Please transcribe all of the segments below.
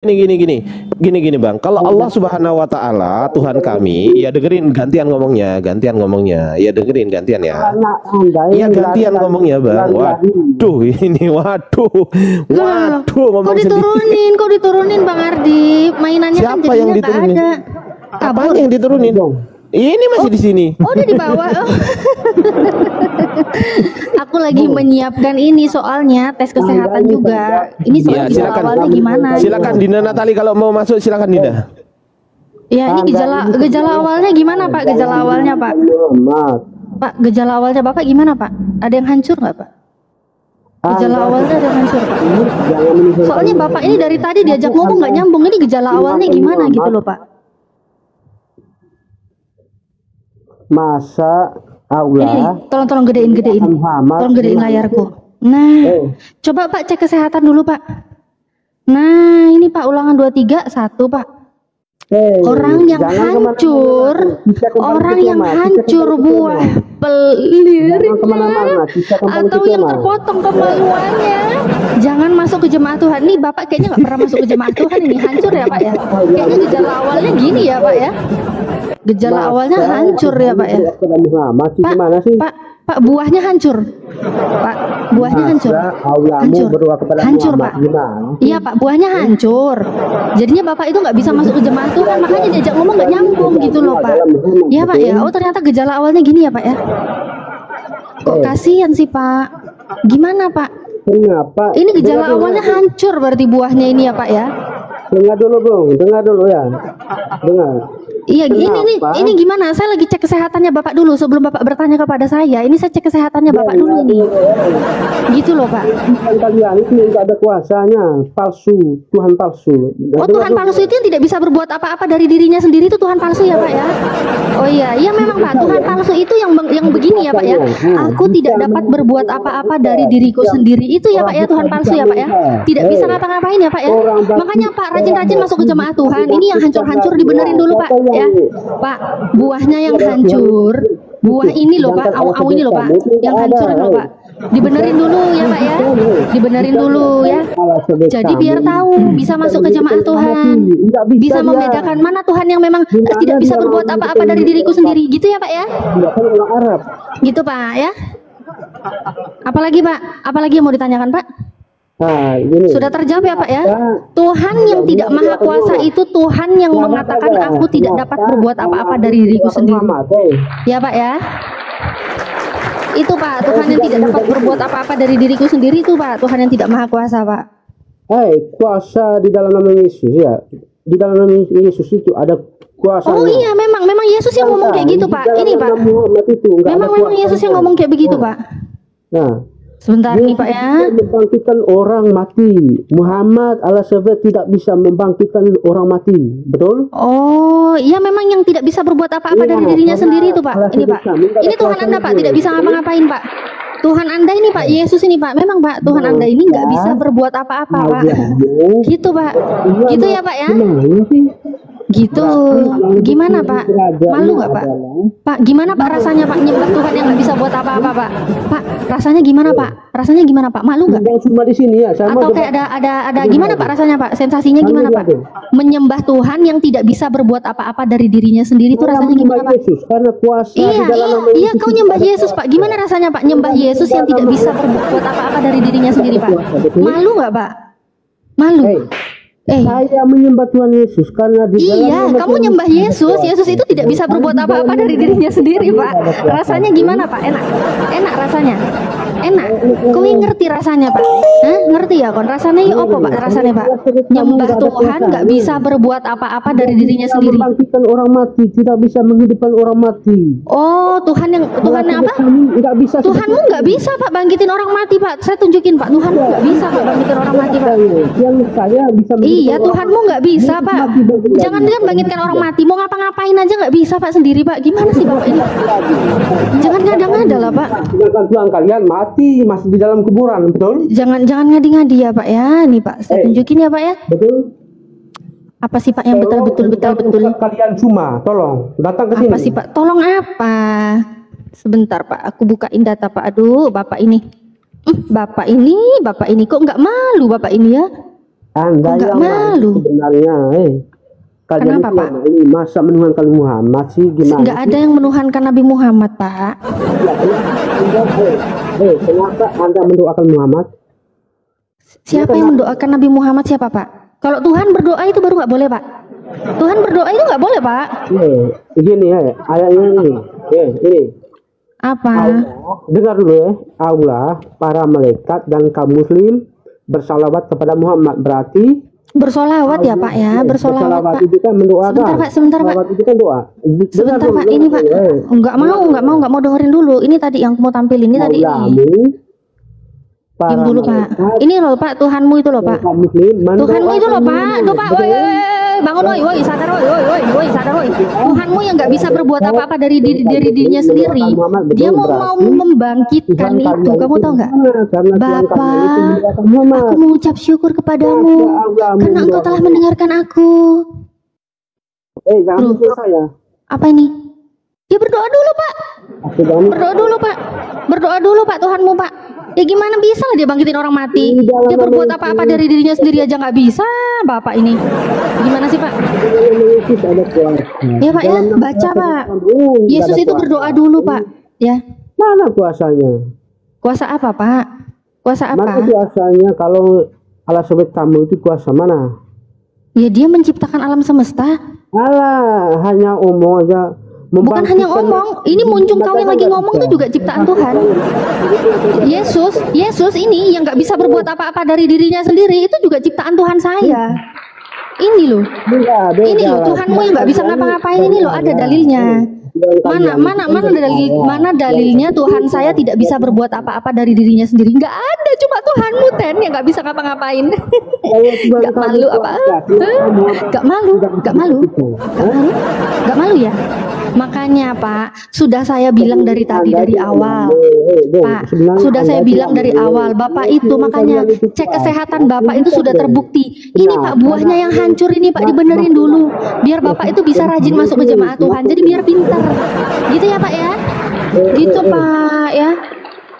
Gini Bang. Kalau Allah Subhanahu wa taala Tuhan kami, ya dengerin gantian ngomongnya. Ya dengerin gantian ya. Iya gantian ngomongnya, Bang. Waduh, ngomong sendiri. Kok diturunin Bang Ardi? Mainannya siapa kan yang diturunin? ada. Apa yang diturunin? Ini masih di sini. Oh, udah di bawah. Oh. Aku lagi menyiapkan ini soalnya tes kesehatan juga. Ini soal ya, awalnya gimana? Silakan Dinda Natali kalau mau masuk silakan Dinda. Ya, ini gejala awalnya gimana Pak? Gejala awalnya Pak? Pak, gejala awalnya Bapak gimana Pak? Ada yang hancur nggak Pak? Gejala awalnya ada yang hancur Pak. Soalnya Bapak ini dari tadi diajak ngomong nggak nyambung. Ini gejala awalnya gimana gitu loh Pak? Masa aula tolong gedein tolong gedein layarku. Nah, coba Pak cek kesehatan dulu Pak. Nah, ini Pak ulangan 23 1 Pak. Orang yang hancur buah pelirnya atau yang terpotong kemaluannya, jangan masuk ke jemaah Tuhan. Nih Bapak kayaknya nggak pernah masuk ke jemaah Tuhan, ini hancur ya Pak ya. Kayaknya gejala awalnya gini ya Pak ya. Gejala awalnya hancur ya Pak ya. Pak, buahnya hancur. Pak, buahnya hancur. Hancur Pak. Iya Pak, buahnya hancur. Jadinya Bapak itu nggak bisa masuk ke jemaah Tuhan, makanya diajak ngomong nggak nyambung gitu loh Pak. Iya Pak ya. Oh ternyata gejala awalnya gini ya Pak ya. Kok kasihan sih Pak. Gimana Pak? Kenapa? Ini gejala awalnya hancur berarti buahnya ini ya Pak ya. Dengar dulu ya. Iya, ini gimana? Saya lagi cek kesehatannya Bapak dulu sebelum Bapak bertanya kepada saya. Ini saya cek kesehatannya Bapak dulu ini. Gitu loh Pak. Kalian itu nggak ada kuasanya, palsu, Tuhan palsu. Oh Tuhan palsu itu yang tidak bisa berbuat apa-apa dari dirinya sendiri itu Tuhan palsu ya Pak ya? Oh iya memang Pak. Tuhan palsu itu yang begini ya Pak ya. Aku tidak dapat berbuat apa-apa dari diriku sendiri itu ya Pak ya, Tuhan palsu ya Pak ya. Tidak bisa ngapa-ngapain ya Pak ya. Makanya Pak rajin-rajin masuk ke jemaah Tuhan. Ini yang hancur-hancur dibenerin dulu Pak. Ya, Pak, buahnya yang hancur, buah ini loh Pak, au ini loh Pak, yang hancur loh Pak, dibenerin dulu ya Pak ya, dibenerin dulu ya. Jadi biar tahu bisa masuk ke jemaah Tuhan, bisa membedakan mana Tuhan yang memang tidak bisa berbuat apa-apa dari diriku sendiri, gitu ya Pak ya. Gitu Pak ya. Apalagi Pak, apalagi yang mau ditanyakan Pak? Nah, gini. Sudah terjawab ya Pak ya. Tuhan yang tidak maha kuasa itu Tuhan yang mengatakan aku tidak dapat berbuat apa-apa dari diriku sendiri. Ya Pak ya. Itu Pak, Tuhan yang tidak dapat berbuat apa-apa dari diriku sendiri itu Pak, Tuhan yang tidak maha kuasa Pak. Kuasa di dalam nama Yesus ya. Di dalam nama Yesus itu ada kuasa. Oh iya, memang Yesus yang ngomong kayak gitu Pak. Ini Pak. Memang Yesus yang ngomong kayak begitu Pak. Nah, sebentar nih Pak ya. Membangkitkan orang mati. Muhammad alaihissalam tidak bisa membangkitkan orang mati, betul? Oh iya, memang yang tidak bisa berbuat apa-apa dari dirinya sendiri itu Pak. Ini Pak. Ini Tuhan Anda Pak, tidak bisa ngapa-ngapain Pak. Tuhan Anda ini Pak, Yesus ini Pak. Memang Pak, Tuhan Anda ini nggak bisa berbuat apa-apa Pak. Gitu Pak. Gitu ya Pak ya. Gitu. Gimana Pak? Malu nggak Pak? Pak, gimana Pak rasanya Pak nyembah Tuhan yang nggak bisa buat apa-apa Pak? Pak, rasanya gimana Pak? Rasanya gimana Pak? Malu nggak? Cuma di sini ya. Atau kayak ada gimana Pak rasanya Pak? Sensasinya gimana Pak? Menyembah Tuhan yang tidak bisa berbuat apa-apa dari dirinya sendiri itu rasanya gimana Pak? Karena kuasa iya, kau nyembah Yesus Pak. Gimana rasanya Pak nyembah Yesus yang tidak bisa berbuat apa-apa dari dirinya sendiri Pak? Malu nggak Pak? Malu. Saya menyembah Tuhan Yesus karena kamu nyembah Yesus. Yesus itu tidak bisa berbuat apa-apa dari dirinya sendiri Pak. Rasanya gimana Pak? Enak rasanya. Enak. Kau ngerti rasanya Pak? Hah? Ngerti ya kon? Rasanya apa Pak? Rasanya Pak? Nyembah Tuhan nggak bisa berbuat apa-apa dari dirinya sendiri. Membangkitkan orang mati, tidak bisa menghidupkan orang mati. Oh, Tuhan apa? Tuhanmu nggak bisa Pak bangkitin orang mati Pak. Saya tunjukin Pak, Tuhanmu nggak bisa Pak bangkitin orang mati Pak. Yang saya bisa. Iya, Tuhanmu nggak bisa Pak. Jangan dia bangkitkan orang mati, mau ngapa-ngapain aja nggak bisa Pak sendiri Pak. Gimana sih Bapak ini? Jangan ngada-ngada lah Pak. Tuhan kalian mati masih di dalam kuburan, betul? Jangan ngadi-ngadi ya Pak ya. Nih Pak, saya tunjukin ya Pak ya. Betul. Apa sih Pak yang betul? Kalian cuma tolong datang ke sini. Apa sih Pak? Tolong apa? Sebentar Pak, aku bukain data Pak. Aduh, Bapak ini kok nggak malu Bapak ini ya? Anda nggak yang malu sebenarnya. Kalian kenapa Pak? Ini masa menuhankan Muhammad sih gimana? Nggak ada yang menuhankan Nabi Muhammad Pak. Kenapa Anda mendoakan Muhammad? Siapa yang mendoakan Nabi Muhammad, siapa Pak? Kalau Tuhan berdoa itu baru nggak boleh Pak. Tuhan berdoa itu nggak boleh Pak. Begini ayatnya ini. Ini. Apa? Allah, dengar dulu Allah, para malaikat dan kaum muslim bersalawat kepada Muhammad. Berarti bersolawat ya Pak ya, bersolawat Pak. Itu kan mendoakan. Sebentar Pak. Itu kan doa. Sebentar Pak, ini Pak. Nggak mau dengerin dulu. Ini tadi yang mau tampil ini tadi. Diam dulu Pak. Ini loh Pak, Tuhanmu itu loh Pak. Tuhanmu itu loh Pak. Tuh Pak, woi bangun woi sadar woi sadar woi. Tuhanmu yang nggak bisa berbuat apa-apa dari dirinya sendiri. Dia mau membangkitkan itu. Kamu tahu nggak? Bapak, aku mengucap syukur kepadamu karena Engkau telah mendengarkan aku. Jangan pukul saya. Apa ini? Dia berdoa dulu Pak. Berdoa dulu Pak Tuhanmu Pak. Ya gimana bisa lah dia bangkitin orang mati? Dia berbuat apa-apa dari dirinya sendiri aja nggak bisa, Bapak ini. Gimana sih Pak? Ya Pak ya, baca Pak. Yesus itu berdoa dulu Pak. Ya. Mana kuasanya? Kuasa apa Pak? Kuasa apa? Mana kuasanya kalau Allah sebut kamu itu kuasa mana? Ya dia menciptakan alam semesta. Alah, hanya omong aja. Bukan hanya ngomong, ini muncung kau yang lagi ngomong itu juga ciptaan Tuhan. Yesus ini yang nggak bisa berbuat apa-apa dari dirinya sendiri itu juga ciptaan Tuhan saya. Ini loh, Tuhanmu yang nggak bisa ngapa-ngapain ini loh, ada dalilnya. Mana dalilnya Tuhan saya tidak bisa berbuat apa-apa dari dirinya sendiri? Nggak ada, cuma Tuhanmu yang nggak bisa ngapa-ngapain. Nggak malu apa? Nggak malu ya? Makanya Pak, sudah saya bilang dari tadi dari awal. Pak, sudah saya bilang dari awal, Bapak itu makanya cek kesehatan Bapak itu sudah terbukti. Ini Pak buahnya yang hancur ini Pak, dibenerin dulu. Biar Bapak itu bisa rajin masuk ke jemaah Tuhan. Jadi biar pintar. Gitu ya Pak ya? Gitu Pak ya.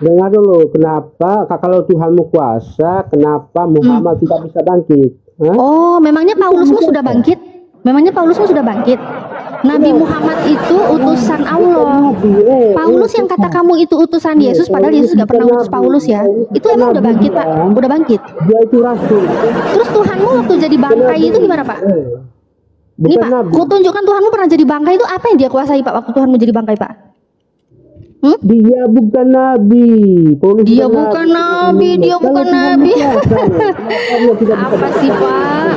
Dengar dulu, kenapa kalau Tuhanmu kuasa, kenapa Muhammad tidak bisa bangkit? Oh, memangnya Paulusmu sudah bangkit? Nabi Muhammad itu utusan Allah. Paulus yang kata kamu itu utusan Yesus, padahal Yesus gak pernah utus Paulus ya. Itu emang udah bangkit Pak? Udah bangkit. Dia itu rasul. Terus Tuhanmu waktu jadi bangkai itu gimana Pak? Ini Pak, kau tunjukkan Tuhanmu pernah jadi bangkai itu apa yang dia kuasai Pak waktu Tuhanmu jadi bangkai Pak? Dia bukan nabi. Dia bukan nabi. Apa sih Pak?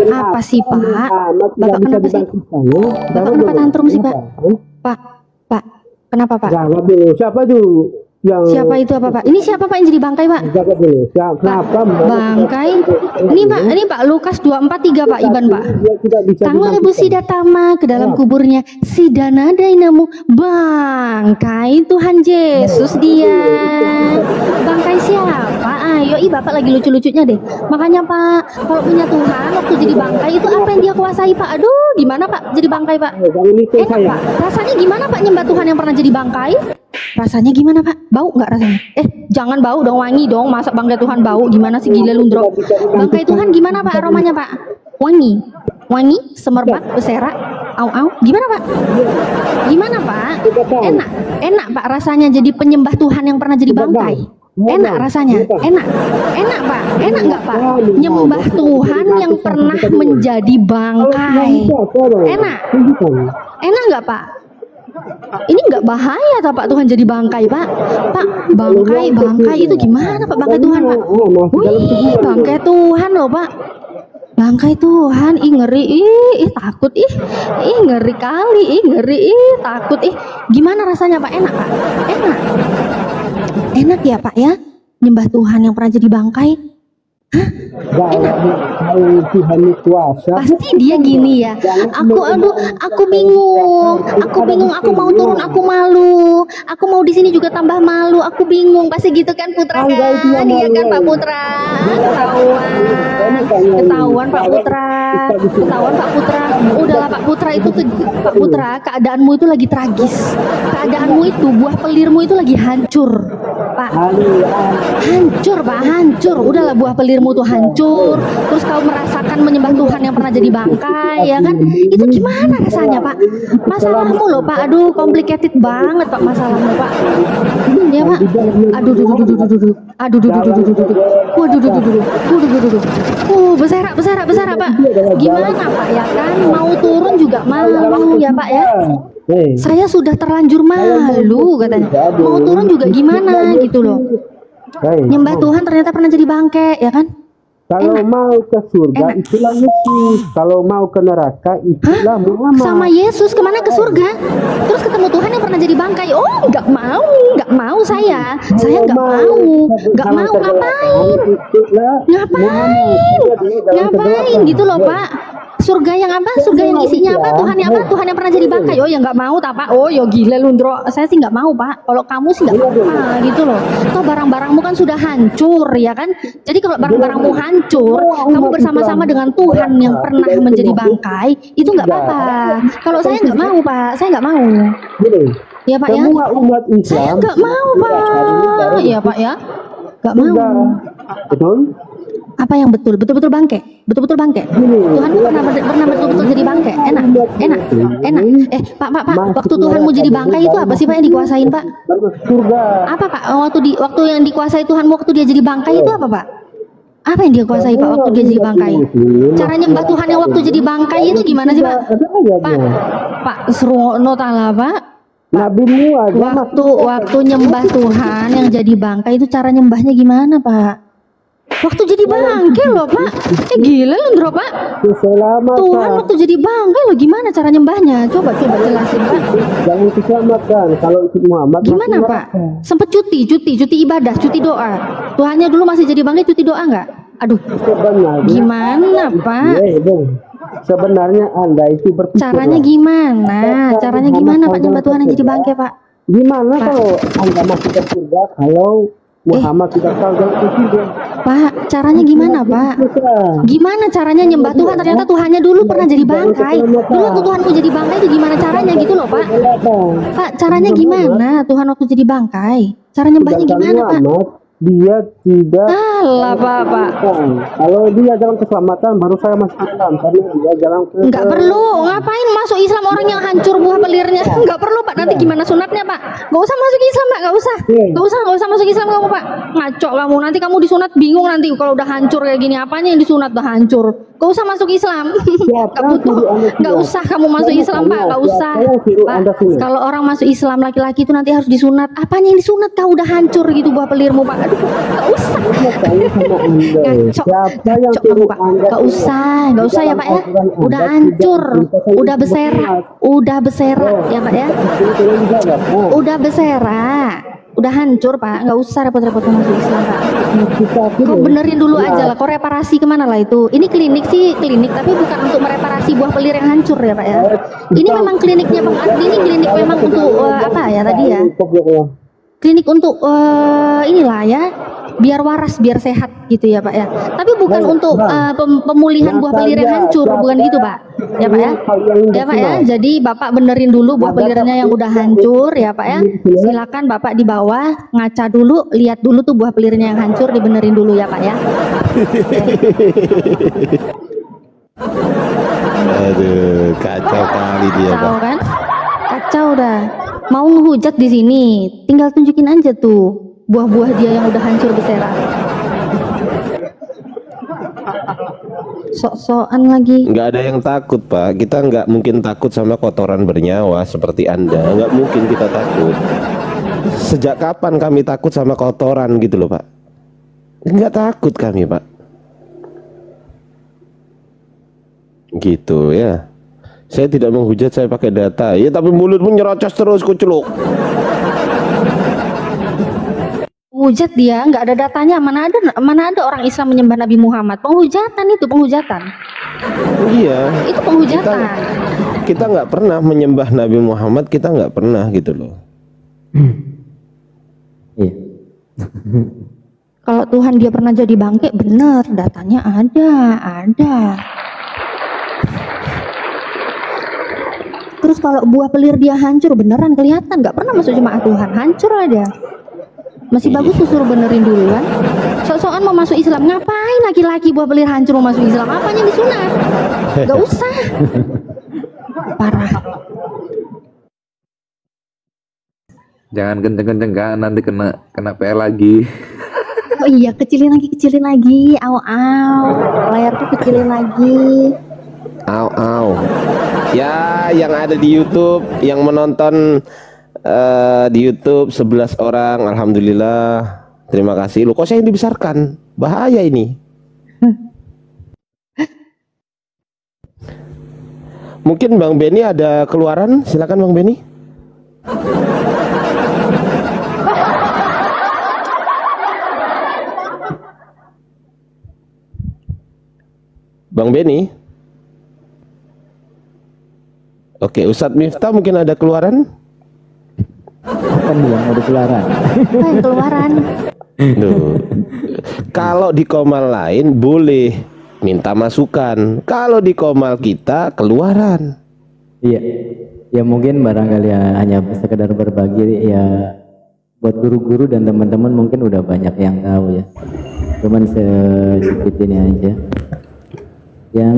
Apa sih Pak? Bapak kenapa sih? Bapak kenapa tantrum sih Pak? Pak, kenapa Pak? Jawab dulu. Siapa tuh? Siapa itu apa Pak? Ini siapa Pak yang jadi bangkai Pak? Jawab dulu. Kenapa? Bangkai? Ini Pak Lukas 2:43 Pak Iban Pak. Tanggal ibu sidatama ke dalam kuburnya sidana dainamu bangkai Tuhan Yesus dia. Bangkai siapa? Ayo Bapak lagi lucu-lucunya deh. Makanya Pak, kalau punya Tuhan waktu jadi bangkai itu apa yang dia kuasai Pak? Aduh, gimana Pak jadi bangkai Pak? Enak Pak. Rasanya gimana Pak nyembah Tuhan yang pernah jadi bangkai? Rasanya gimana Pak? Bau nggak rasanya? Jangan bau dong, wangi dong. Masa bangkai Tuhan bau? Gimana sih gila lundro? Bangkai Tuhan gimana Pak aromanya Pak? Wangi, semerbak, berserakan, au. Gimana Pak? Gimana Pak? Enak Pak rasanya jadi penyembah Tuhan yang pernah jadi bangkai. Enak rasanya, enak Pak, enak nggak Pak? Nyembah Tuhan yang pernah menjadi bangkai. Enak nggak Pak? Ini nggak bahaya tak Pak Tuhan jadi bangkai Pak? Pak, bangkai itu gimana Pak bangkai Tuhan Pak? Wih, bangkai Tuhan loh Pak. Bangkai Tuhan, ngeri, takut, ngeri kali, ngeri, takut, gimana rasanya Pak? Enak Pak? Enak ya Pak ya? Nyembah Tuhan yang pernah jadi bangkai? Enak. Tuhan kuasa. Pasti dia gini ya. Aku bingung. Aku mau turun, aku malu. Aku mau di sini juga tambah malu. Aku bingung. Pasti gitu kan Putra kan? Iya kan Pak Putra? Ketahuan Pak Putra. Udahlah Pak Putra itu Pak Putra, keadaanmu itu lagi tragis. Keadaanmu itu buah pelirmu itu lagi hancur. Pak, Hancur Pak, hancur. Udahlah buah pelirmu tuh hancur. Terus kau merasakan menyembah Tuhan yang pernah jadi bangkai, ya kan? Itu gimana rasanya Pak? Masalahmu loh Pak. Aduh, complicated banget Pak masalahmu Pak. Ya Pak. Aduh, beserak Pak. Gimana Pak ya kan? Mau turun juga malu ya Pak ya. Saya sudah terlanjur malu katanya. Mau turun juga gimana gitu loh. Nyembah Tuhan ternyata pernah jadi bangke ya kan? Kalau mau ke surga itulah Yesus, kalau mau ke neraka itulah Muhammad. Sama Yesus kemana ke surga? Terus ketemu Tuhan yang pernah jadi bangkai. Oh nggak mau saya nggak mau ngapain gitu loh Pak. Surga yang apa? Surga yang isinya apa? Tuhan yang apa? Tuhan yang pernah jadi bangkai. Oh ya nggak mau tak Pak. Oh ya gila Lundro. Saya sih nggak mau Pak. Kalau kamu sih nggak apa gitu loh. Toh barang-barangmu kan sudah hancur ya kan. Jadi kalau barang-barangmu hancur, kamu bersama-sama dengan Tuhan yang pernah menjadi bangkai, itu nggak apa-apa. Kalau saya nggak mau Pak. Saya nggak mau. Ya Pak ya. Saya nggak mau Pak. Ya Pak ya. Nggak mau. Betul? Apa yang betul? Betul-betul bangke. Betul-betul bangke. Tuhanmu pernah betul-betul jadi bangke. Enak. Pak. Waktu Tuhanmu jadi bangkai itu apa sih Pak yang dikuasain Pak? Surga. Apa Pak? Waktu yang dikuasai Tuhanmu waktu dia jadi bangkai itu apa Pak? Apa yang dia kuasai Pak waktu dia jadi bangkai? Cara nyembah Tuhan yang waktu jadi bangkai itu gimana sih Pak? Pak seru notala Pak. Waktu nyembah Tuhan yang jadi bangkai itu cara nyembahnya gimana Pak? Waktu jadi bangkai loh Pak. Gila Lundro Pak. Tuhan waktu jadi bangkai loh, gimana cara nyembahnya? Coba jelasin Pak. Jangan diselamatkan kalau itu Muhammad. Gimana Pak? Sempet cuti ibadah, cuti doa. Tuhannya dulu masih jadi bangkai, cuti doa nggak? Aduh. Gimana Pak? Sebenarnya Anda itu berpikir. Caranya gimana Pak nyembah Tuhan yang jadi bangkai Pak? Gimana Pak? Kalau Anda masuk ke surga kalau Muhammad tidak tahu jalan ke surga? Pak, caranya gimana Pak? Gimana caranya nyembah Tuhan ternyata Tuhannya dulu pernah jadi bangkai. Dulu waktu Tuhanku jadi bangkai itu gimana caranya gitu loh Pak? Pak, caranya gimana Tuhan waktu jadi bangkai? Cara nyembahnya gimana Pak? Dia tidak. Alah Pak. Kalau dia jalan keselamatan baru saya masuk Islam, karena dia jalan ke. Nggak perlu, ngapain masuk Islam orang yang hancur buah pelirnya? Nggak perlu Pak. Nanti gimana sunatnya Pak? Nggak usah masuk Islam Pak, nggak usah masuk Islam kamu Pak. Ngaco kamu, nanti kamu disunat bingung nanti kalau udah hancur kayak gini, apanya yang disunat udah hancur. Nggak usah masuk Islam. Nggak usah kamu masuk Islam Pak, nggak usah Pak. Kalau orang masuk Islam laki-laki itu nanti harus disunat. Apanya yang disunat? Kau udah hancur gitu buah pelirmu Pak. Gak usah. Gak usah ya Pak ya. Udah hancur, udah beserak ya Pak ya. Udah beserak, udah hancur Pak. Gak usah repot-repot masuk Islam Pak. Kau benerin dulu aja lah. Kau reparasi kemana lah itu? Ini klinik sih klinik, tapi bukan untuk mereparasi buah pelir yang hancur ya Pak ya. Ini memang kliniknya Bang Ardi. Ini klinik memang untuk apa ya tadi ya? Klinik untuk inilah ya, biar waras, biar sehat gitu ya Pak ya. Tapi bukan untuk pemulihan buah pelir yang hancur, bukan gitu Pak. Ya Pak ya. Ya Pak ya. Jadi Bapak benerin dulu buah pelirnya yang udah hancur ya Pak ya. Silakan Bapak di bawah ngaca dulu, lihat dulu tuh buah pelirnya yang hancur, dibenerin dulu ya Pak ya. Aduh, kacau kali dia Kacau kan? Kacau dah. Mau ngehujat di sini, tinggal tunjukin aja tuh buah-buah dia yang udah hancur beserak. Sok-sokan lagi. Nggak ada yang takut Pak. Kita nggak mungkin takut sama kotoran bernyawa seperti Anda. Nggak mungkin kita takut. Sejak kapan kami takut sama kotoran gitu loh Pak? Nggak takut kami Pak. Gitu ya. Saya tidak menghujat, saya pakai data. Ya tapi mulutmu nyerocos terus kuculuk. Hujat dia, nggak ada datanya. Mana ada orang Islam menyembah Nabi Muhammad? Penghujatan itu, penghujatan. Iya. Itu penghujatan. Kita nggak pernah menyembah Nabi Muhammad, kita nggak pernah gitu loh. Iya. Kalau Tuhan dia pernah jadi bangke, bener, datanya ada. Terus kalau buah pelir dia hancur, beneran kelihatan, nggak pernah masuk jemaah Tuhan, hancur aja. Masih bagus tuh suruh benerin dulu kan. Sok-sokan mau masuk Islam, ngapain laki-laki buah belir hancur mau masuk Islam? Apanya disunat? Gak usah. Parah. Jangan kenceng-kenceng kan, nanti kena PL lagi. Oh iya, kecilin lagi. Au. Layar tuh kecilin lagi. Au. Ya, yang ada di YouTube, yang menonton di YouTube 11 orang, alhamdulillah. Terima kasih. Loh, kok saya yang dibesarkan? Bahaya ini. Mungkin Bang Benny ada keluaran, silakan Bang Benny. Bang Benny. Oke, Ustadz Miftah mungkin ada keluaran? Kan bilang ada keluaran. Apa yang keluaran? Duh. Kalau di komal lain boleh minta masukan. Kalau di komal kita keluaran. Iya. Ya mungkin barangkali ya hanya sekedar berbagi ya, buat guru-guru dan teman-teman mungkin udah banyak yang tahu ya. Cuman sedikit ini aja. Yang